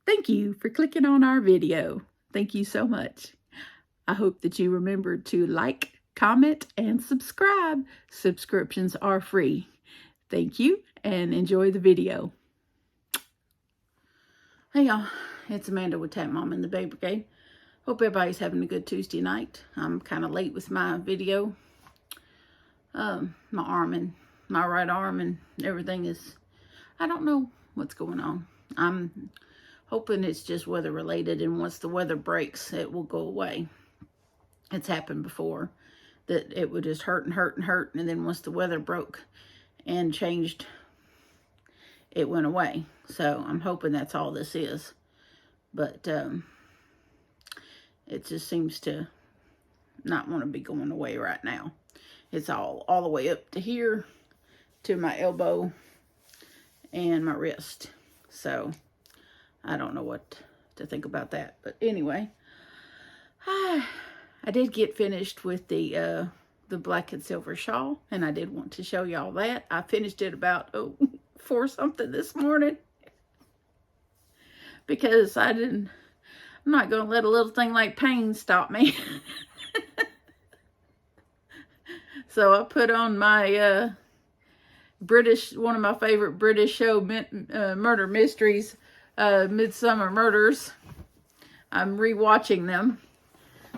Thank you for clicking on our video. Thank you so much. I hope that you remember to like, comment, and subscribe. Subscriptions are free. Thank you and enjoy the video. Hey y'all, it's Amanda with Tap Mom and the Baby Brigade. Hope everybody's having a good Tuesday night. I'm kind of late with my video. My right arm and everything is, I don't know what's going on. I'm hoping it's just weather related, and once the weather breaks, it will go away. It's happened before that it would just hurt and hurt and hurt, and then once the weather broke and changed, it went away. So I'm hoping that's all this is. But it just seems to not want to be going away right now. It's all the way up to here, to my elbow and my wrist. So I don't know what to think about that. But anyway, I did get finished with the black and silver shawl, and I did want to show y'all that. I finished it about 4 something this morning, because I'm not going to let a little thing like pain stop me. So I put on my one of my favorite British show, Murder Mysteries, Midsummer Murders. I'm rewatching them.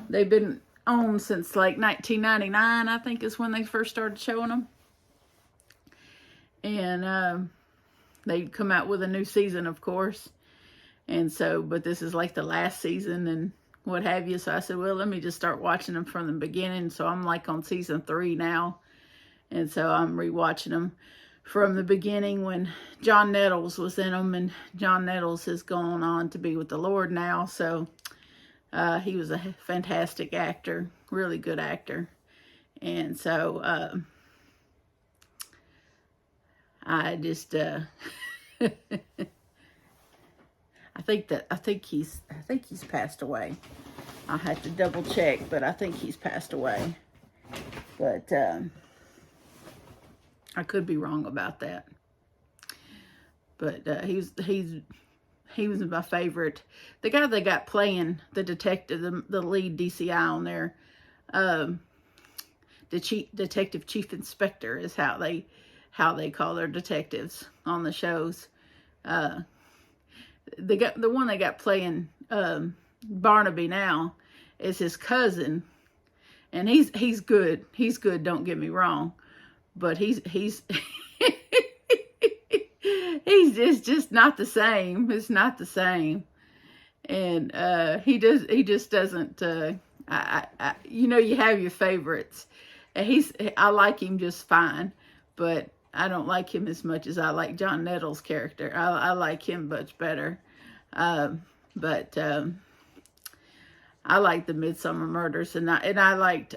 They've been on since like 1999, I think is when they first started showing them. And they come out with a new season, of course. And so, but this is like the last season and what have you. So I said, well, let me just start watching them from the beginning. So I'm like on season 3 now. And so I'm rewatching them from the beginning when John Nettles was in them. And John Nettles has gone on to be with the Lord now. So he was a fantastic actor, really good actor. And so I just I think he's passed away. I'll have to double check, but I think he's passed away. But I could be wrong about that. But he was my favorite. The guy they got playing the detective, the lead DCI on there, the detective chief inspector is how they call their detectives on the shows. The one they got playing Barnaby now is his cousin, and he's good. He's good. Don't get me wrong, but he's he's just not the same. It's not the same, and he just doesn't. You have your favorites. I like him just fine, but I don't like him as much as I like John Nettles' character. I like him much better. But I like the Midsummer Murders, and I liked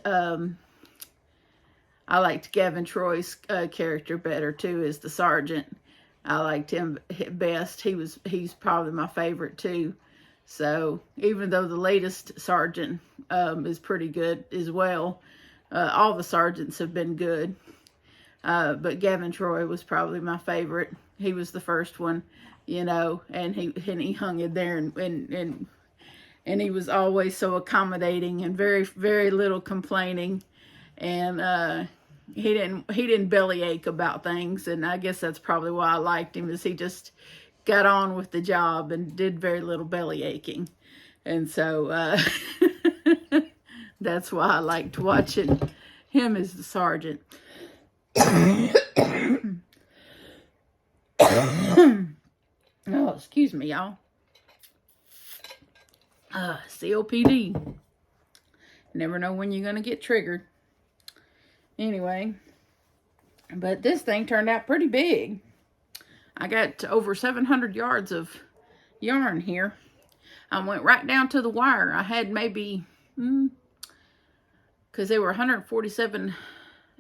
Gavin Troy's character better too, as the sergeant. I liked him best. He's probably my favorite too. So even though the latest sergeant is pretty good as well, all the sergeants have been good. But Gavin Troy was probably my favorite. He was the first one, and he hung in there, and he was always so accommodating and very, very little complaining, and he didn't bellyache about things, and I guess that's probably why I liked him, is he just got on with the job and did very little belly aching, and so that's why I liked watching him as the sergeant. Oh, excuse me, y'all. COPD. Never know when you're gonna get triggered. Anyway, but this thing turned out pretty big. I got over 700 yards of yarn here. I went right down to the wire. I had maybe, because they were 147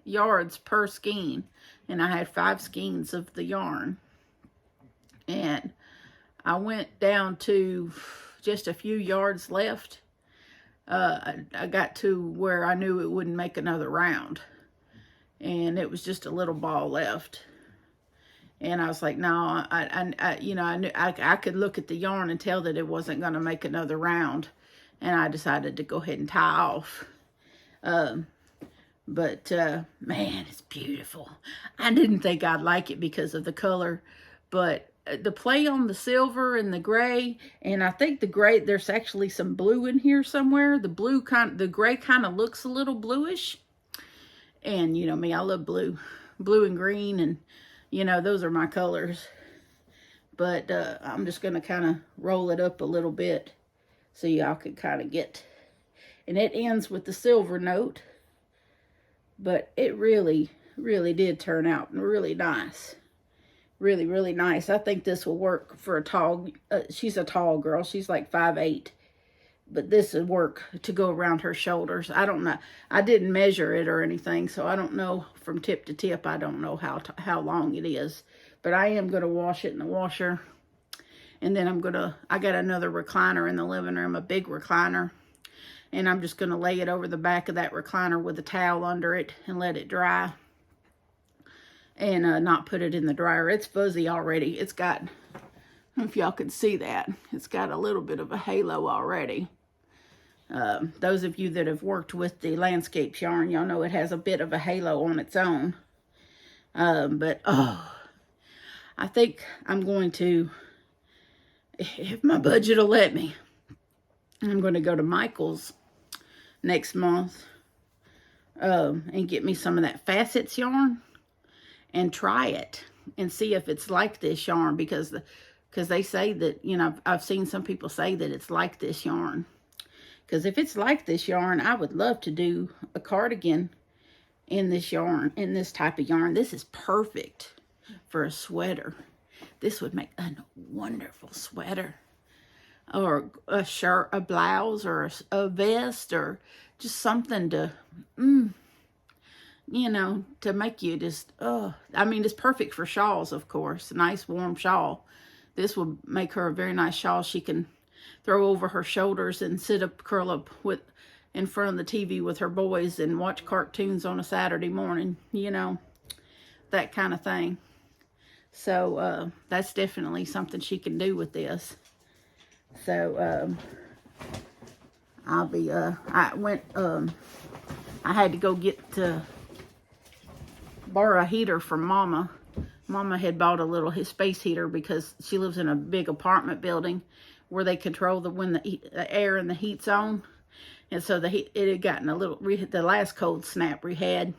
yards per skein, and I had 5 skeins of the yarn, and I went down to just a few yards left. I got to where I knew it wouldn't make another round, and it was just a little ball left, And I was like, no, you know, I knew I could look at the yarn and tell that it wasn't going to make another round. And I decided to go ahead and tie off. But man, it's beautiful. I didn't think I'd like it because of the color, but the play on the silver and the gray, and I think the gray, there's actually some blue in here somewhere. The gray kind of looks a little bluish. And you know me, I love blue and green, and you know, those are my colors. But I'm just going to kind of roll it up a little bit so y'all can kind of get. And it ends with the silver note. But it really, really did turn out really nice. Really, really nice. I think this will work for a tall, she's a tall girl. She's like 5'8". But this would work to go around her shoulders. I don't know. I didn't measure it or anything, so I don't know from tip to tip. I don't know how long it is. But I am going to wash it in the washer. And then I got another recliner in the living room, a big recliner. And I'm just going to lay it over the back of that recliner with a towel under it and let it dry. And not put it in the dryer. It's fuzzy already. It's got, I don't know if y'all can see that. It's got a little bit of a halo already. Those of you that have worked with the landscape yarn, y'all know it has a bit of a halo on its own. But, oh, I think I'm going to, if my budget will let me, I'm going to go to Michael's next month and get me some of that facets yarn and try it and see if it's like this yarn, because they say that, you know, I've seen some people say that it's like this yarn. Because if it's like this yarn, I would love to do a cardigan in this yarn, in this type of yarn. This is perfect for a sweater. This would make a wonderful sweater. Or a shirt, a blouse, or a vest, or just something to, you know, to make you just, I mean, it's perfect for shawls, of course. A nice warm shawl. This would make her a very nice shawl she can throw over her shoulders and curl up in front of the TV with her boys and watch cartoons on a Saturday morning, you know, that kind of thing. So that's definitely something she can do with this. So I'll be I had to go borrow a heater from Mama. Mama had bought a little space heater because she lives in a big apartment building where they control when the air and the heat's on. And so it had gotten a little, the last cold snap we had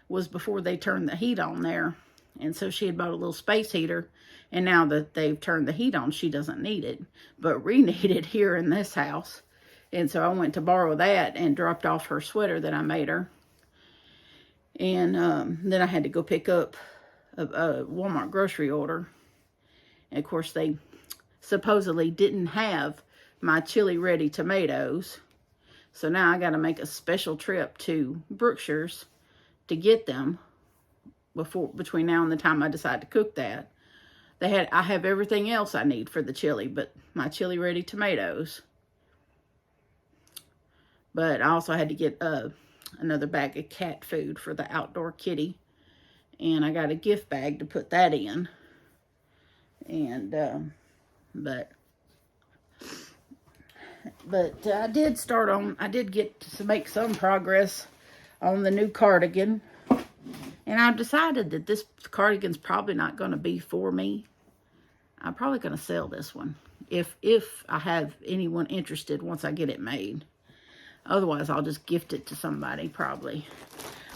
was before they turned the heat on there. And so she had bought a little space heater. And now that they've turned the heat on, she doesn't need it. But we need it here in this house. And so I went to borrow that and dropped off her sweater that I made her. And then I had to go pick up a Walmart grocery order. And of course, they supposedly didn't have my chili ready tomatoes. So now I got to make a special trip to Brookshire's to get them between now and the time I decide to cook that. I have everything else I need for the chili, but my chili ready tomatoes. But I also had to get another bag of cat food for the outdoor kitty. And I got a gift bag to put that in. And, but I did get to make some progress on the new cardigan. And I've decided that this cardigan's probably not going to be for me. I'm probably going to sell this one if I have anyone interested once I get it made. Otherwise, I'll just gift it to somebody probably.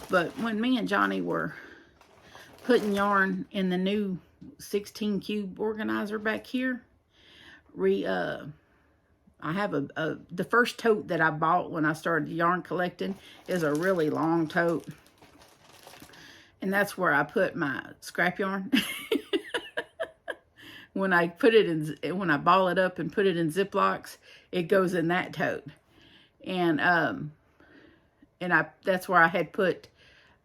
But when me and Johnny were putting yarn in the new 16 cube organizer back here, I have the first tote that I bought when I started yarn collecting is a really long tote. And that's where I put my scrap yarn. When I ball it up and put it in Ziplocs, it goes in that tote. And that's where I had put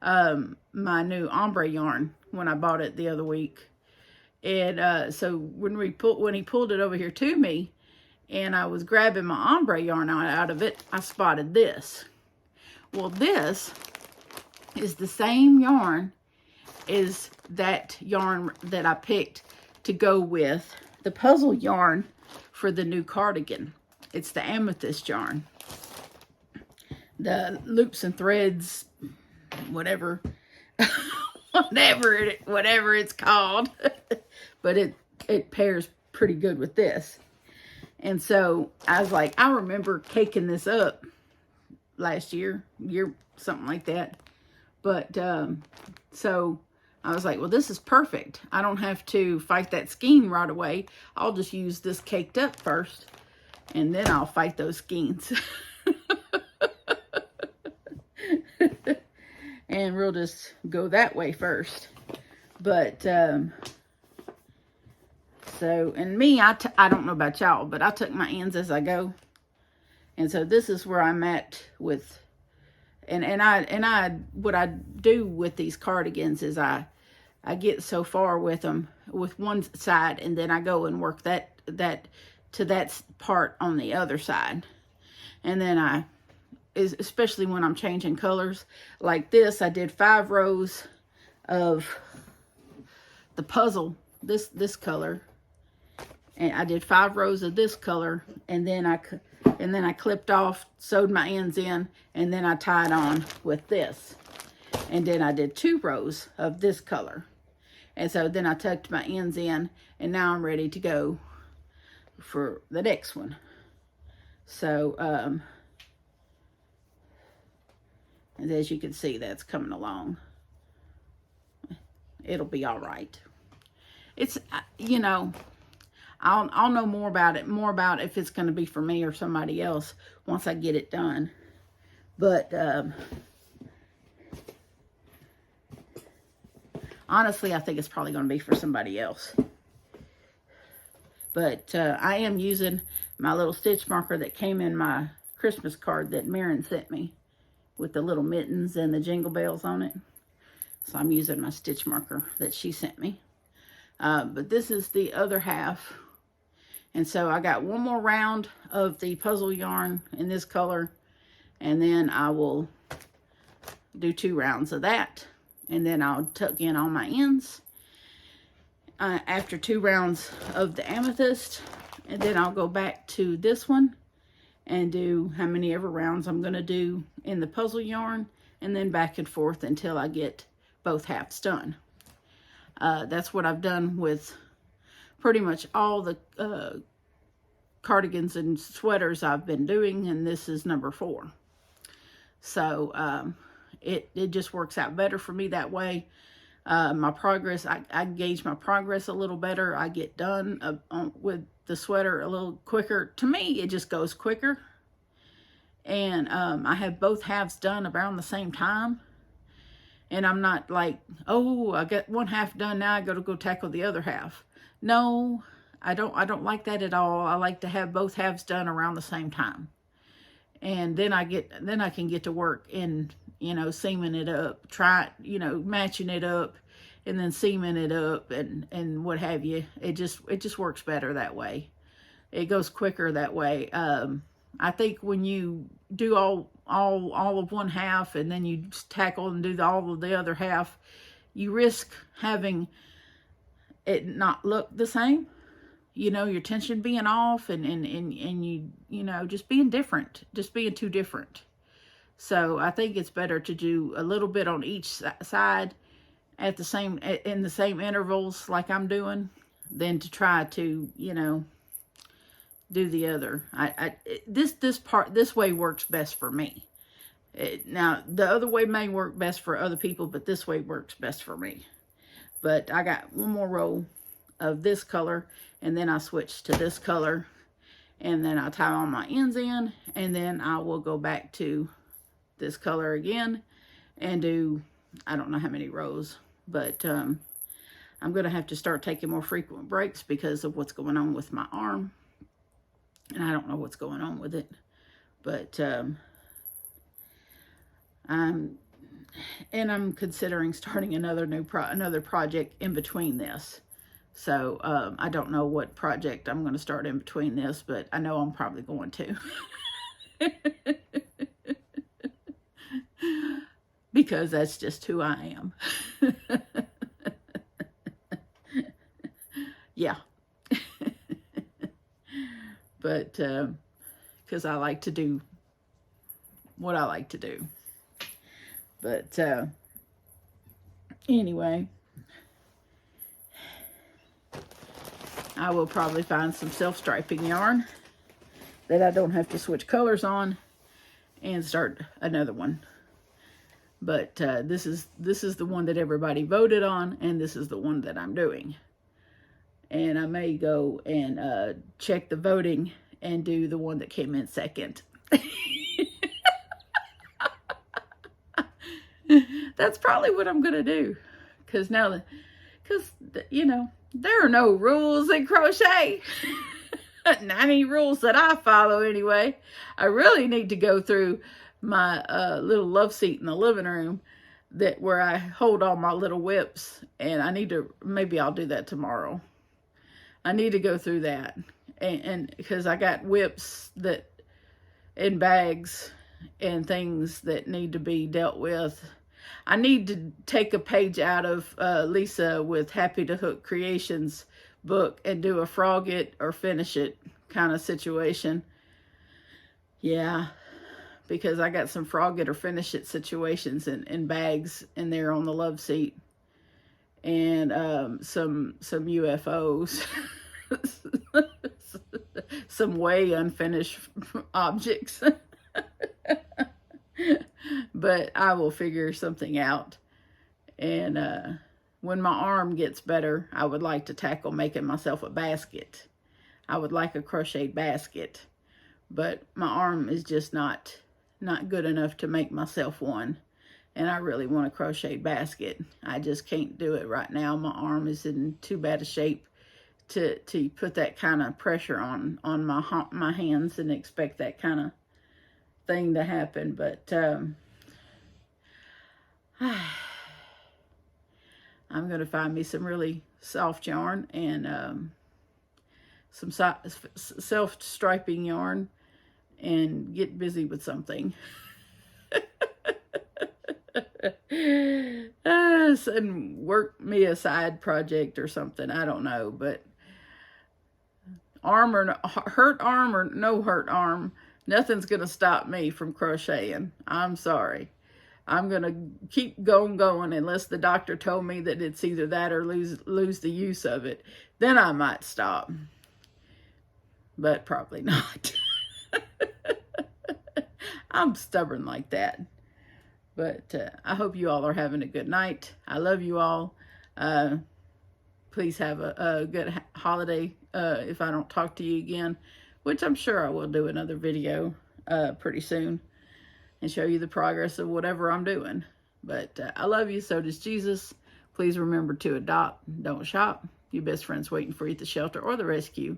my new ombre yarn when I bought it the other week. And so when he pulled it over here to me, and I was grabbing my ombre yarn out of it, I spotted this. Well, this is the same yarn as that yarn that I picked to go with the puzzle yarn for the new cardigan. It's the amethyst yarn. The loops and threads, whatever, whatever it's called. But it pairs pretty good with this. And so I was like, I remember caking this up last year, something like that. But so I was like, well, this is perfect. I don't have to fight that skein right away. I'll just use this caked up first, and then I'll fight those skeins. And we'll just go that way first. But so, and me, I don't know about y'all, but I tuck my ends as I go. And so this is where I'm at with, what I do with these cardigans is I get so far with them with one side, and then I go and work that to that part on the other side. And then especially when I'm changing colors like this, I did 5 rows of the puzzle, this color, and I did 5 rows of this color, and then I clipped off, sewed my ends in, and then I tied on with this. And then I did 2 rows of this color. And so then I tucked my ends in, and now I'm ready to go for the next one. So, and as you can see, that's coming along. It'll be all right. It's, you know, I'll know more about if it's going to be for me or somebody else once I get it done. But honestly, I think it's probably going to be for somebody else. But I am using my little stitch marker that came in my Christmas card that Marin sent me, with the little mittens and the jingle bells on it. So I'm using my stitch marker that she sent me. But this is the other half. And so I got one more round of the puzzle yarn in this color, and then I will do 2 rounds of that, and then I'll tuck in all my ends after 2 rounds of the amethyst, and then I'll go back to this one and do how many ever rounds I'm going to do in the puzzle yarn, and then back and forth until I get both halves done. That's what I've done with pretty much all the cardigans and sweaters I've been doing, and this is number 4. So it just works out better for me that way. My progress, I gauge my progress a little better. I get done with the sweater a little quicker. To me, it just goes quicker. And I have both halves done around the same time. And I'm not like, oh, I got one half done, now I got to go tackle the other half. No, I don't like that at all. I like to have both halves done around the same time. And then I can get to work in, you know, seaming it up, matching it up, and then seaming it up and what have you. It just works better that way. It goes quicker that way. I think when you do all of one half and then you tackle and do all of the other half, you risk having it not look the same. You know, your tension being off and you know, just being different, just being too different. So I think it's better to do a little bit on each side in the same intervals like I'm doing, than to try to, you know, do the other. This way works best for me. Now the other way may work best for other people, but this way works best for me. But I got one more row of this color, and then I switch to this color, and then I tie all my ends in, and then I will go back to this color again and do, I don't know how many rows, but I'm going to have to start taking more frequent breaks because of what's going on with my arm. And I don't know what's going on with it, but I'm considering starting another project in between this. So I don't know what project I'm going to start in between this, but I know I'm probably going to. Because that's just who I am. yeah. But, because I like to do what I like to do. But, anyway, I will probably find some self-striping yarn that I don't have to switch colors on and start another one. But this is the one that everybody voted on, and this is the one that I'm doing. And I may go and check the voting and do the one that came in second. That's probably what I'm gonna do, because you know, there are no rules in crochet. Not any rules that I follow anyway. I really need to go through my little love seat in the living room where I hold all my little whips, and I need to, maybe I'll do that tomorrow. I need to go through that, and because I got whips that in bags and things that need to be dealt with. I need to take a page out of Lisa with Happy to Hook Creations book and do a frog it or finish it kind of situation. Yeah, because I got some frog it or finish it situations in bags in there on the love seat, and some UFOs. Some way unfinished objects. But I will figure something out. And when my arm gets better, I would like to tackle making myself a basket. I would like a crocheted basket, but my arm is just not good enough to make myself one. And I really want a crocheted basket. I just can't do it right now. My arm is in too bad a shape to put that kind of pressure on my hands and expect that kind of thing to happen. But I'm going to find me some really soft yarn and some self-striping yarn and get busy with something. And work me a side project or something. I don't know, but hurt arm or no hurt arm, nothing's going to stop me from crocheting. I'm sorry. I'm going to keep going unless the doctor told me that it's either that or lose the use of it. Then I might stop. But probably not. I'm stubborn like that. But I hope you all are having a good night. I love you all. Please have a good holiday if I don't talk to you again, which I'm sure I will do another video pretty soon and show you the progress of whatever I'm doing. But I love you. So does Jesus. Please remember to adopt, don't shop. Your best friend's waiting for you at the shelter or the rescue.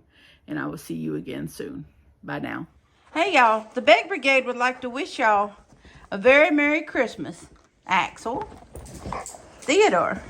And I will see you again soon. Bye now. Hey, y'all. The Bake Brigade would like to wish y'all a very Merry Christmas. Axel, Theodore,